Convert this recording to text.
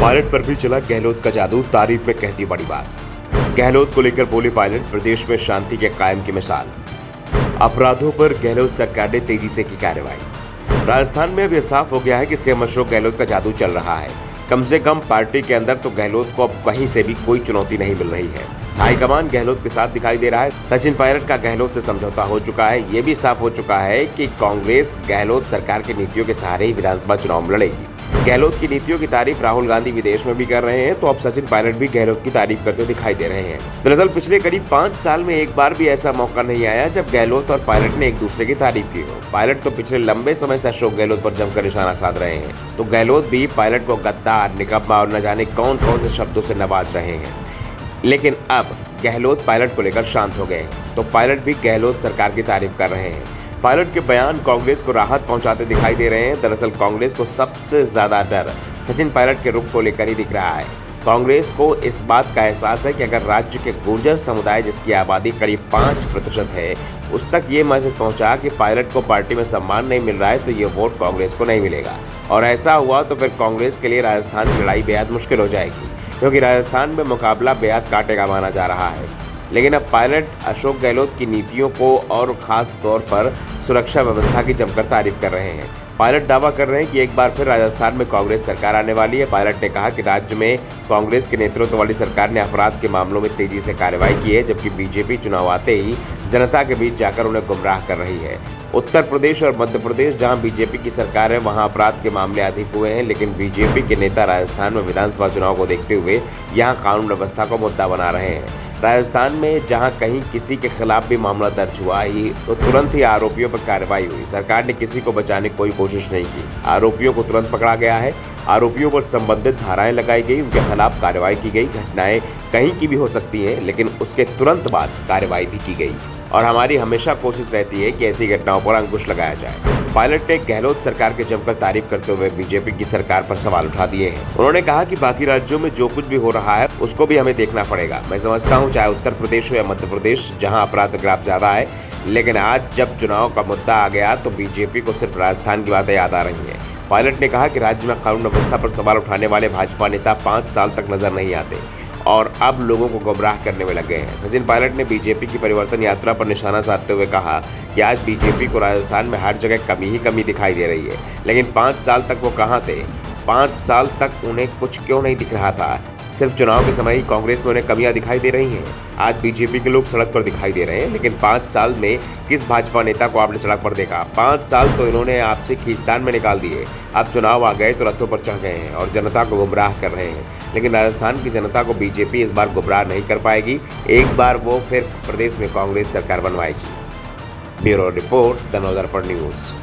Pilot पर भी चला गहलोत का जादू, तारीफ में कहती बड़ी बात। गहलोत को लेकर बोले पायलट, प्रदेश में शांति के कायम की मिसाल। अपराधों पर गहलोत सरकार ने तेजी से की कार्रवाई। राजस्थान में अब यह साफ हो गया है कि सीएम अशोक गहलोत का जादू चल रहा है। कम से कम पार्टी के अंदर तो गहलोत को अब कहीं से भी कोई चुनौती नहीं मिल रही है। हाईकमान गहलोत के साथ दिखाई दे रहा है। सचिन पायलट का गहलोत से समझौता हो चुका है। ये भी साफ हो चुका है कि कांग्रेस गहलोत सरकार की नीतियों के सहारे ही विधानसभा चुनाव में लड़ेगी। गहलोत की नीतियों की तारीफ राहुल गांधी विदेश में भी कर रहे हैं, तो अब सचिन पायलट भी गहलोत की तारीफ करते दिखाई दे रहे हैं। दरअसल पिछले करीब 5 साल में एक बार भी ऐसा मौका नहीं आया जब गहलोत और पायलट ने एक दूसरे की तारीफ की हो। पायलट तो पिछले लंबे समय से अशोक गहलोत पर जमकर निशाना साध रहे हैं, तो गहलोत भी पायलट को गद्दार, निकम्मा और न जाने कौन कौन से शब्दों से नवाज रहे हैं। लेकिन अब गहलोत पायलट को लेकर शांत हो गए हैं, तो पायलट भी गहलोत सरकार की तारीफ कर रहे हैं। पायलट के बयान कांग्रेस को राहत पहुंचाते दिखाई दे रहे हैं। दरअसल कांग्रेस को सबसे ज्यादा डर सचिन पायलट के रुख को लेकर ही दिख रहा है। कांग्रेस को इस बात का एहसास है कि अगर राज्य के गुर्जर समुदाय, जिसकी आबादी करीब 5% है, उस तक ये मैसेज पहुंचा कि पायलट को पार्टी में सम्मान नहीं मिल रहा है, तो ये वोट कांग्रेस को नहीं मिलेगा। और ऐसा हुआ तो फिर कांग्रेस के लिए राजस्थान की लड़ाई बेहद मुश्किल हो जाएगी, क्योंकि राजस्थान में मुकाबला बेहद कांटे का माना जा रहा है। लेकिन अब पायलट अशोक गहलोत की नीतियों को और खास तौर पर सुरक्षा व्यवस्था की जमकर तारीफ कर रहे हैं। पायलट दावा कर रहे हैं कि एक बार फिर राजस्थान में कांग्रेस सरकार आने वाली है। पायलट ने कहा कि राज्य में कांग्रेस के नेतृत्व वाली सरकार ने अपराध के मामलों में तेजी से कार्रवाई की है, जबकि बीजेपी चुनाव आते ही जनता के बीच जाकर उन्हें गुमराह कर रही है। उत्तर प्रदेश और मध्य प्रदेश, जहां बीजेपी की सरकार है, वहां अपराध के मामले अधिक हुए हैं, लेकिन बीजेपी के नेता राजस्थान में विधानसभा चुनाव को देखते हुए यहां कानून व्यवस्था को मुद्दा बना रहे हैं। राजस्थान में जहां कहीं किसी के खिलाफ भी मामला दर्ज हुआ ही तो तुरंत ही आरोपियों पर कार्रवाई हुई। सरकार ने किसी को बचाने की कोई कोशिश नहीं की। आरोपियों को तुरंत पकड़ा गया है। आरोपियों पर संबंधित धाराएं लगाई गई, उनके खिलाफ कार्रवाई की गई। घटनाएं कहीं की भी हो सकती हैं, लेकिन उसके तुरंत बाद कार्रवाई भी की गई। और हमारी हमेशा कोशिश रहती है कि ऐसी घटनाओं पर अंकुश लगाया जाए। पायलट ने गहलोत सरकार के जमकर तारीफ करते हुए बीजेपी की सरकार पर सवाल उठा दिए हैं। उन्होंने कहा कि बाकी राज्यों में जो कुछ भी हो रहा है उसको भी हमें देखना पड़ेगा। मैं समझता हूं, चाहे उत्तर प्रदेश हो या मध्य प्रदेश, जहां अपराध ग्राफ ज्यादा है, लेकिन आज जब चुनाव का मुद्दा आ गया तो बीजेपी को सिर्फ राजस्थान की बातें याद आ रही है। पायलट ने कहा कि राज्य में कानून व्यवस्था पर सवाल उठाने वाले भाजपा नेता 5 साल तक नजर नहीं आते और अब लोगों को गुमराह करने में लगे हैं। सचिन पायलट ने बीजेपी की परिवर्तन यात्रा पर निशाना साधते हुए कहा कि आज बीजेपी को राजस्थान में हर जगह कमी ही कमी दिखाई दे रही है, लेकिन 5 साल तक वो कहाँ थे? 5 साल तक उन्हें कुछ क्यों नहीं दिख रहा था? सिर्फ चुनाव के समय ही कांग्रेस में उन्हें कमियां दिखाई दे रही हैं। आज बीजेपी के लोग सड़क पर दिखाई दे रहे हैं, लेकिन 5 साल में किस भाजपा नेता को आपने सड़क पर देखा? 5 साल तो इन्होंने आपसे खींचतान में निकाल दिए। अब चुनाव आ गए तो रथों पर चढ़ गए हैं और जनता को गुमराह कर रहे हैं। लेकिन राजस्थान की जनता को बीजेपी इस बार गुमराह नहीं कर पाएगी। एक बार वो फिर प्रदेश में कांग्रेस सरकार बनवाएगी। Bureau report, the Navdarpan news.